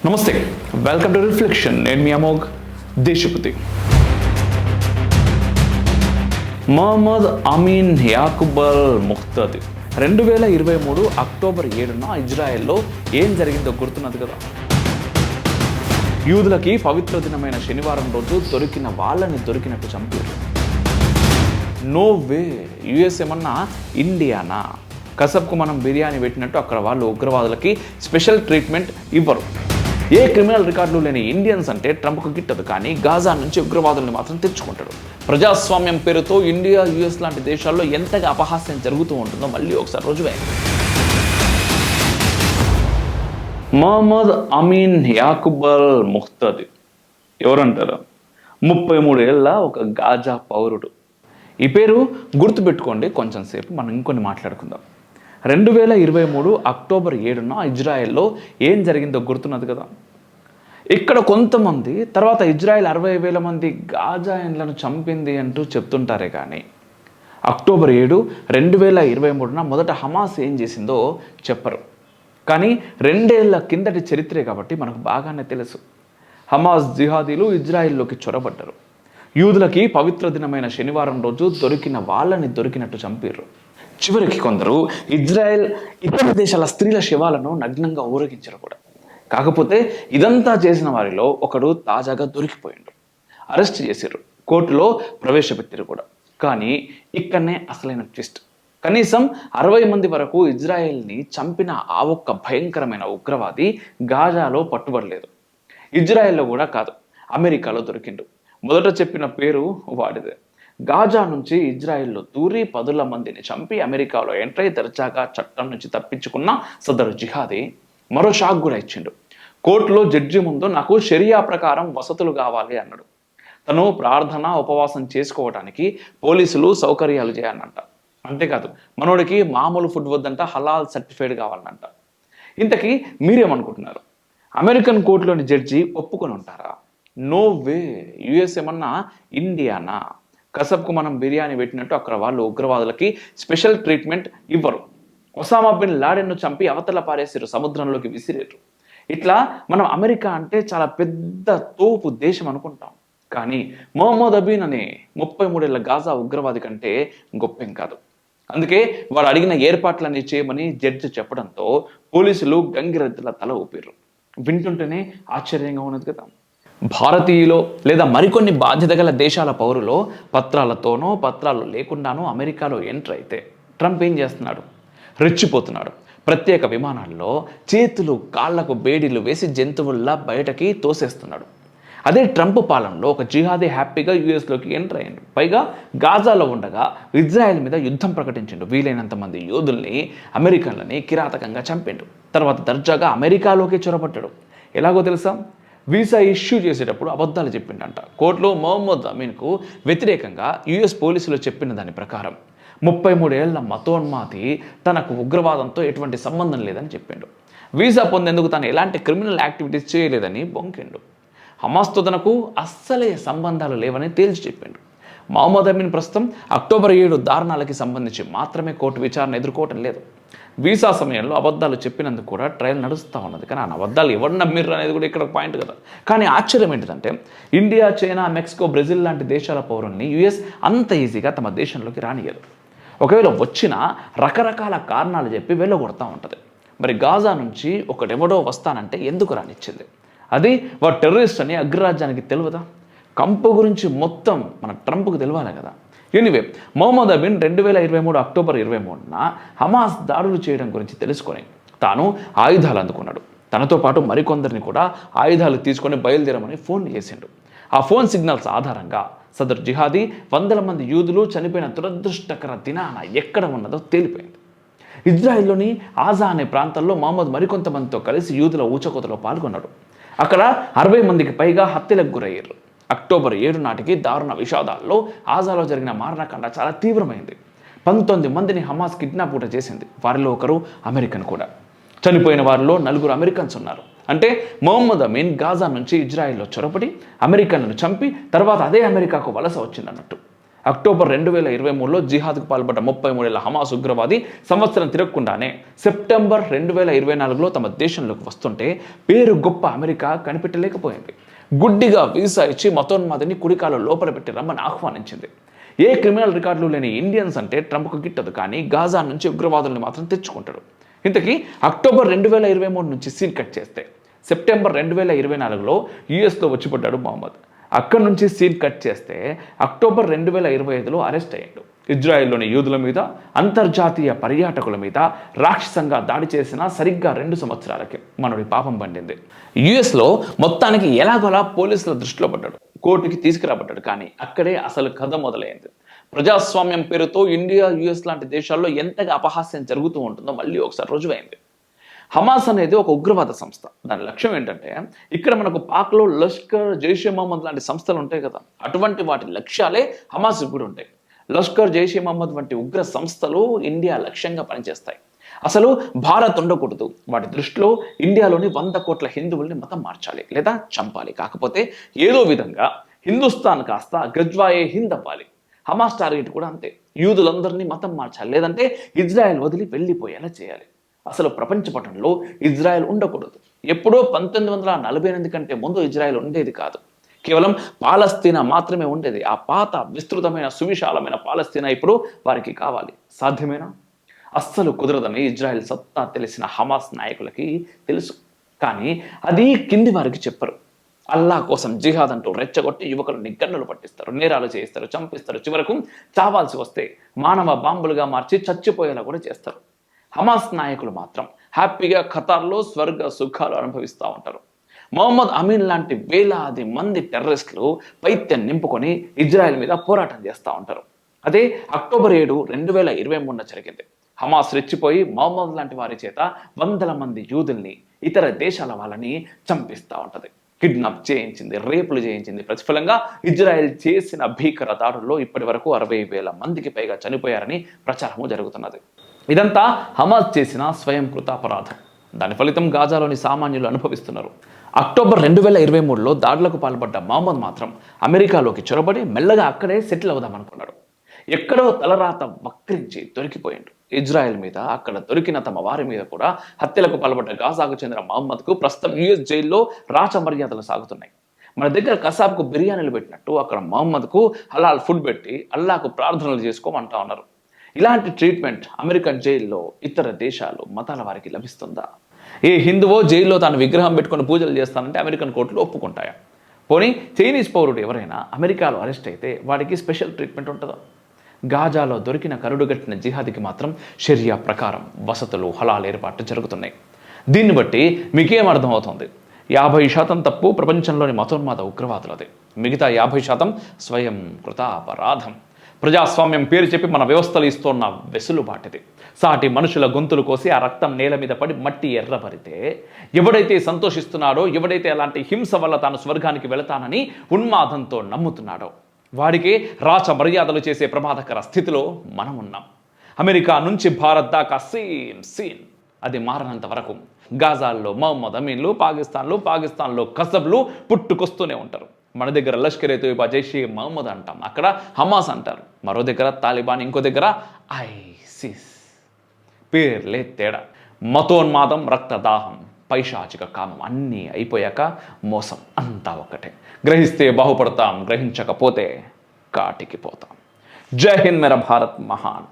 నమస్తే, welcome to reflection. నేను మీ అమోఘ్ దేశపతి. మొహమ్మద్ అమీన్ యాకూబ్ అల్ ముఖ్తాది 2023 October 7న ఇజ్రాయెల్లో ఏం జరిగిందో గుర్తున్నది కదా. యూదులకి పవిత్ర దినమైన శనివారం రోజు దొరికిన వాళ్ళని దొరికినట్టు చంపారు. నో వే, యుఎస్ ఏమన్నా ఇండియానా? కసబ్కు మనం బిర్యానీ పెట్టినట్టు అక్కడ వాళ్ళు ఉగ్రవాదులకి స్పెషల్ ట్రీట్మెంట్ ఇవ్వరు. ఏ క్రిమినల్ రికార్డులు లేని ఇండియన్స్ అంటే ట్రంప్కు గిట్టదు, కానీ గాజా నుంచి ఉగ్రవాదుల్ని మాత్రం తెచ్చుకుంటాడు. ప్రజాస్వామ్యం పేరుతో ఇండియా, యుఎస్ లాంటి దేశాల్లో ఎంతగా అపహాస్యం జరుగుతూ ఉంటుందో మళ్ళీ ఒకసారి రుజువే. మొహమ్మద్ అమీన్ యాకూబ్ అల్ ముఖ్తాది ఎవరంటారు? 33 ఏళ్ళ ఒక గాజా పౌరుడు. ఈ పేరు గుర్తుపెట్టుకోండి. కొంచెం సేపు మనం ఇంకొన్ని మాట్లాడుకుందాం. 2023 అక్టోబర్ 7న ఇజ్రాయెల్లో ఏం జరిగిందో గుర్తున్నది కదా. ఇక్కడ కొంతమంది తర్వాత ఇజ్రాయెల్ 60,000 మంది గాజాయిన్లను చంపింది అంటూ చెప్తుంటారే కానీ అక్టోబర్ 7, 2023న మొదట హమాస్ ఏం చేసిందో చెప్పరు. కానీ 2 ఏళ్ల కిందటి చరిత్రే కాబట్టి మనకు బాగానే తెలుసు. హమాస్ జిహాదీలు ఇజ్రాయెల్లోకి చొరబడ్డారు. యూదులకి పవిత్ర దినమైన శనివారం రోజు దొరికిన వాళ్ళని దొరికినట్టు చంపారు. చివరికి కొందరు ఇజ్రాయెల్ ఇతర దేశాల స్త్రీల శవాలను నగ్నంగా ఊరేగించారు కూడా. కాకపోతే ఇదంతా చేసిన వారిలో ఒకడు తాజాగా దొరికిపోయాడు. అరెస్ట్ చేశారు, కోర్టులో ప్రవేశపెట్టారు కూడా. కానీ ఇక్కడనే అసలైన ట్విస్ట్. కనీసం 60 మంది వరకు ఇజ్రాయెల్ని చంపిన ఆ ఒక్క భయంకరమైన ఉగ్రవాది గాజాలో పట్టుబడలేదు. ఇజ్రాయెల్లో కూడా కాదు, అమెరికాలో దొరికిండు. మొదట చెప్పిన పేరు వాడిదే. గాజా నుంచి ఇజ్రాయెల్లో దూరి 10 మందిని చంపి అమెరికాలో ఎంటర్ అయి దర్జాగా చట్టం నుంచి తప్పించుకున్న సదరు జిహాదీ మరో షాక్ కూడా ఇచ్చిండు. కోర్టులో జడ్జి ముందు నాకు షరియా ప్రకారం వసతులు కావాలి అన్నాడు. తను ప్రార్థన, ఉపవాసం చేసుకోవడానికి పోలీసులు సౌకర్యాలు చేయాలంట. అంతేకాదు, మనోడికి మామూలు ఫుడ్ వద్దంట, హలాల్ సర్టిఫైడ్ కావాలంట. ఇంతకీ మీరేమనుకుంటున్నారు? అమెరికన్ కోర్టులోని జడ్జి ఒప్పుకొని ఉంటారా? నో వే, యుఎస్ ఏమన్నా ఇండియానా? కసబ్కు మనం బిర్యానీ పెట్టినట్టు అక్కడ వాళ్ళు ఉగ్రవాదులకి స్పెషల్ ట్రీట్మెంట్ ఇవ్వరు. ఒసామా బిన్ లాడెన్ను చంపి అవతల పారేసారు, సముద్రంలోకి విసిరేరు. ఇట్లా మనం అమెరికా అంటే చాలా పెద్ద తోపు దేశం అనుకుంటాం. కానీ మొహమ్మద్ అబీన్ అనే 33 ఏళ్ల గాజా ఉగ్రవాది కంటే గొప్పేం కాదు. అందుకే వాడు అడిగిన ఏర్పాట్లన్నీ చేయమని జడ్జి చెప్పడంతో పోలీసులు గంగిరెద్దుల తల ఊపారు. వింటుంటేనే ఆశ్చర్యంగా ఉన్నది కదా. భారతీయులో లేదా మరికొన్ని బాధ్యత గల దేశాల పౌరులో పత్రాలతోనో పత్రాలు లేకుండానో అమెరికాలో ఎంటర్ అయితే ట్రంప్ ఏం చేస్తున్నాడు? రెచ్చిపోతున్నాడు. ప్రత్యేక విమానాల్లో చేతులు కాళ్లకు బేడీలు వేసి జంతువుల్లా బయటకి తోసేస్తున్నాడు. అదే ట్రంప్ పాలనలో ఒక జిహాదీ హ్యాపీగా యూఎస్లోకి ఎంటర్ అయ్యాడు. పైగా గాజాలో ఉండగా ఇజ్రాయెల్ మీద యుద్ధం ప్రకటించిండు. వీలైనంత మంది యోధుల్ని, అమెరికన్లని కిరాతకంగా చంపిండు. తర్వాత దర్జాగా అమెరికాలోకి చొరబడ్డాడు. ఎలాగో తెలుసా? వీసా ఇష్యూ చేసేటప్పుడు అబద్ధాలు చెప్పిండంట. కోర్టులో మొహమ్మద్ అమీన్కు వ్యతిరేకంగా యుఎస్ పోలీసులు చెప్పిన దాని ప్రకారం 33 ఏళ్ల మతోన్మాది తనకు ఉగ్రవాదంతో ఎటువంటి సంబంధం లేదని చెప్పిండు. వీసా పొందేందుకు తను ఎలాంటి క్రిమినల్ యాక్టివిటీస్ చేయలేదని బొంకిండు. హమాస్తో తనకు అస్సలే సంబంధాలు లేవని తేల్చి చెప్పిండు. మొహమ్మద్ అమీన్ ప్రస్తుతం అక్టోబర్ 7 దారుణాలకి సంబంధించి మాత్రమే కోర్టు విచారణ ఎదుర్కోవటం లేదు. వీసా సమయంలో అబద్ధాలు చెప్పినందుకు కూడా ట్రయల్ నడుస్తూ ఉన్నది. కానీ ఆ అబద్ధాలు ఎవరు నమ్మిర్రు అనేది కూడా ఇక్కడ పాయింట్ కదా. కానీ ఆశ్చర్యం ఏంటిదంటే ఇండియా, చైనా, మెక్సికో, బ్రెజిల్ లాంటి దేశాల పౌరుల్ని యుఎస్ అంత ఈజీగా తమ దేశంలోకి రానియదు. ఒకవేళ వచ్చినా రకరకాల కారణాలు చెప్పి వెళ్ళగొడతా ఉంటుంది. మరి గాజా నుంచి ఒకడెవడో వస్తానంటే ఎందుకు రానిచ్చింది? అది వాడు టెర్రరిస్ట్ అని అగ్రరాజ్యానికి తెలియదా? కంపు గురించి మొత్తం మన ట్రంప్కు తెలియాలి కదా. ఎనీవే, మొహమ్మద్ అబీన్ 2023 అక్టోబర్ 23న హమాస్ దాడులు చేయడం గురించి తెలుసుకొని తాను ఆయుధాలు అందుకున్నాడు. తనతో పాటు మరికొందరిని కూడా ఆయుధాలు తీసుకొని బయలుదేరమని ఫోన్ చేసిండు. ఆ ఫోన్ సిగ్నల్స్ ఆధారంగా సదరు జిహాదీ 100 మంది యూదులు చనిపోయిన దురదృష్టకర దినాన ఎక్కడ ఉన్నదో తేలిపోయింది. ఇజ్రాయెల్లోని ఆజా అనే ప్రాంతంలో మొహమ్మద్ మరికొంతమందితో కలిసి యూదుల ఊచకోతలో పాల్గొన్నాడు. అక్కడ 60 మందికి పైగా హత్యలకు గురయ్యారు. అక్టోబర్ 7 నాటికి దారుణ విషాదాల్లో ఆజాలో జరిగిన మారణకాండ చాలా తీవ్రమైంది. 19 మందిని హమాస్ కిడ్నాప్ కూడా చేసింది. వారిలో ఒకరు అమెరికన్ కూడా. చనిపోయిన వారిలో 4 అమెరికన్స్ ఉన్నారు. అంటే మొహమ్మద్ అమీన్ గాజా నుంచి ఇజ్రాయెల్లో చొరబడి అమెరికన్లను చంపి తర్వాత అదే అమెరికాకు వలస వచ్చిందన్నట్టు. అక్టోబర్ 2023లో జిహాద్కు పాల్పడ్డ 33 ఏళ్ల హమాస్ ఉగ్రవాది సంవత్సరం తిరగకుండానే సెప్టెంబర్ 2024లో తమ దేశంలోకి వస్తుంటే పేరు గొప్ప అమెరికా కనిపెట్టలేకపోయింది. గుడ్డిగా వీసా ఇచ్చి మతోన్మాదిని కుడికాలు లోపల పెట్టి రమ్మని ఆహ్వానించింది. ఏ క్రిమినల్ రికార్డులు లేని ఇండియన్స్ అంటే ట్రంప్కు గిట్టదు, కానీ గాజా నుంచి ఉగ్రవాదుల్ని మాత్రం తెచ్చుకుంటాడు. ఇంతకీ అక్టోబర్ 2023 నుంచి సీన్ కట్ చేస్తే సెప్టెంబర్ 2024లో యుఎస్లో వచ్చిపడ్డాడు మహమ్మద్. అక్కడి నుంచి సీన్ కట్ చేస్తే అక్టోబర్ 2025లో అరెస్ట్ అయ్యాడు. ఇజ్రాయెల్లోని యూదుల మీద, అంతర్జాతీయ పర్యాటకుల మీద రాక్షసంగా దాడి చేసిన సరిగ్గా 2 సంవత్సరాలకి మనోడి పాపం పండింది. యుఎస్లో మొత్తానికి ఎలాగోలా పోలీసుల దృష్టిలో పడ్డాడు, కోర్టుకి తీసుకురాబడ్డాడు. కానీ అక్కడే అసలు కథ మొదలైంది. ప్రజాస్వామ్యం పేరుతో ఇండియా, యుఎస్ లాంటి దేశాల్లో ఎంతగా అపహాస్యం జరుగుతూ ఉంటుందో మళ్ళీ ఒకసారి రుజువైంది. హమాస్ అనేది ఒక ఉగ్రవాద సంస్థ. దాని లక్ష్యం ఏంటంటే, ఇక్కడ మనకు పాక్లో లష్కర్, జైషే మహమ్మద్ లాంటి సంస్థలు ఉంటాయి కదా, అటువంటి వాటి లక్ష్యాలే హమాస్ కూడా ఉంటాయి. లష్కర్, జైషే మహమ్మద్ వంటి ఉగ్ర సంస్థలు ఇండియా లక్ష్యంగా పనిచేస్తాయి. అసలు భారత్ ఉండకూడదు. వాటి దృష్టిలో ఇండియాలోని 100 కోట్ల హిందువుల్ని మతం మార్చాలి లేదా చంపాలి. కాకపోతే ఏదో విధంగా హిందుస్థాన్ కాస్త గజ్వాయే హింద్ అవ్వాలి. హమాస్ టార్గెట్ కూడా అంతే. యూదులందరినీ మతం మార్చాలి, లేదంటే ఇజ్రాయెల్ వదిలి వెళ్ళిపోయేలా చేయాలి. అసలు ప్రపంచ పటంలో ఇజ్రాయెల్ ఉండకూడదు. ఎప్పుడో 1948 కంటే ముందు ఇజ్రాయెల్ ఉండేది కాదు. కేవలం పాలస్తీనా మాత్రమే ఉండేది. ఆ పాత విస్తృతమైన సువిశాలమైన పాలస్తీనా ఇప్పుడు వారికి కావాలి. సాధ్యమేనా? అస్సలు కుదరదని ఇజ్రాయెల్ సత్తా తెలిసిన హమాస్ నాయకులకి తెలుసు. కానీ అది కింది వారికి చెప్పరు. అల్లా కోసం జిహాద్ అంటూ రెచ్చగొట్టి యువకులని గన్నులు పట్టిస్తారు, నేరాలు చేయిస్తారు, చంపిస్తారు. చివరకు చావాల్సి వస్తే మానవ బాంబులుగా మార్చి చచ్చిపోయేలా కూడా చేస్తారు. హమాస్ నాయకులు మాత్రం హ్యాపీగా ఖతార్లో స్వర్గ సుఖాలు అనుభవిస్తూ ఉంటారు. మొహమ్మద్ అమీన్ లాంటి వేలాది మంది టెర్రరిస్టులు పైత్యం నింపుకొని ఇజ్రాయెల్ మీద పోరాటం చేస్తూ ఉంటారు. అదే అక్టోబర్ 7, 2023 జరిగింది. హమాస్ రెచ్చిపోయి మొహమ్మద్ లాంటి వారి చేత వందల మంది యూదుల్ని, ఇతర దేశాల వాళ్ళని చంపిస్తూ ఉంటది. కిడ్నాప్ చేయించింది, రేపులు చేయించింది. ప్రతిఫలంగా ఇజ్రాయెల్ చేసిన భీకర దాడుల్లో ఇప్పటి వరకు 60,000 మందికి పైగా చనిపోయారని ప్రచారము జరుగుతున్నది. ఇదంతా హమాస్ చేసిన స్వయం కృతాపరాధం. దాని ఫలితం గాజాలోని సామాన్యులు అనుభవిస్తున్నారు. అక్టోబర్ 2023లో దాడులకు పాల్పడ్డ మహమ్మద్ మాత్రం అమెరికాలోకి చొరబడి మెల్లగా అక్కడే సెటిల్ అవుదామనుకున్నాడు. ఎక్కడో తలరాత వక్రించి దొరికిపోయిండు. ఇజ్రాయెల్ మీద, అక్కడ దొరికిన తమ వారి మీద కూడా హత్యలకు పాల్పడ్డ గాజాకు చెందిన మహమ్మద్కు ప్రస్తుతం యుఎస్ జైల్లో రాచ మర్యాదలు సాగుతున్నాయి. మన దగ్గర కసాబ్కు బిర్యానీలు పెట్టినట్టు అక్కడ మహమ్మద్కు హలాల్ ఫుడ్ పెట్టి అల్లాకు ప్రార్థనలు చేసుకోమంటా ఉన్నారు. ఇలాంటి ట్రీట్మెంట్ అమెరికన్ జైల్లో ఇతర దేశాలు, మతాల వారికి లభిస్తుందా? ఏ హిందువో జైల్లో తాను విగ్రహం పెట్టుకొని పూజలు చేస్తానంటే అమెరికన్ కోర్టులు ఒప్పుకుంటాయా? పోనీ చైనీస్ పౌరుడు ఎవరైనా అమెరికాలో అరెస్ట్ అయితే వాడికి స్పెషల్ ట్రీట్మెంట్ ఉంటుందా? గాజాలో దొరికిన కరుడుగట్టిన జిహాదీకి మాత్రం షరియా ప్రకారం వసతులు, హలాల్ ఏర్పాట్లు జరుగుతున్నాయి. దీన్ని బట్టి మీకేం అర్థమవుతుంది? 50% తప్పు ప్రపంచంలోని మతోన్మాద ఉగ్రవాదులదే, మిగతా 50% స్వయం కృతాపరాధం. ప్రజాస్వామ్యం పేరు చెప్పి మన వ్యవస్థలు ఇస్తున్న వెసులుబాటిది. సాటి మనుషుల గొంతులు కోసి ఆ రక్తం నేల మీద పడి మట్టి ఎర్రబరితే ఎవడైతే సంతోషిస్తున్నాడో, ఎవడైతే అలాంటి హింస వల్ల తాను స్వర్గానికి వెళతానని ఉన్మాదంతో నమ్ముతున్నాడో వాడికి రాచ మర్యాదలు చేసే ప్రమాదకర స్థితిలో మనం ఉన్నాం. అమెరికా నుంచి భారత్ దాకా సేమ్ సీన్. అది మారనంత వరకు గాజాల్లో మహమ్మద్ అమీన్లు, పాకిస్తాన్లో కసబ్లు పుట్టుకొస్తూనే ఉంటారు. మన దగ్గర లష్కర్ ఏ తోయిబా, జైషే మహమ్మద్ అంటాం, అక్కడ హమాస్ అంటారు. మరో దగ్గర తాలిబాన్, ఇంకో దగ్గర ఐసిస్. పేర్లే తేడా. మతోన్మాదం, రక్తదాహం, పైశాచిక కామం అన్నీ అయిపోయాక మోసం అంతా ఒక్కటే. గ్రహిస్తే బాగుపడతాం, గ్రహించకపోతే కాటికి పోతాం. జై హింద్, మేరా భారత్ మహాన్.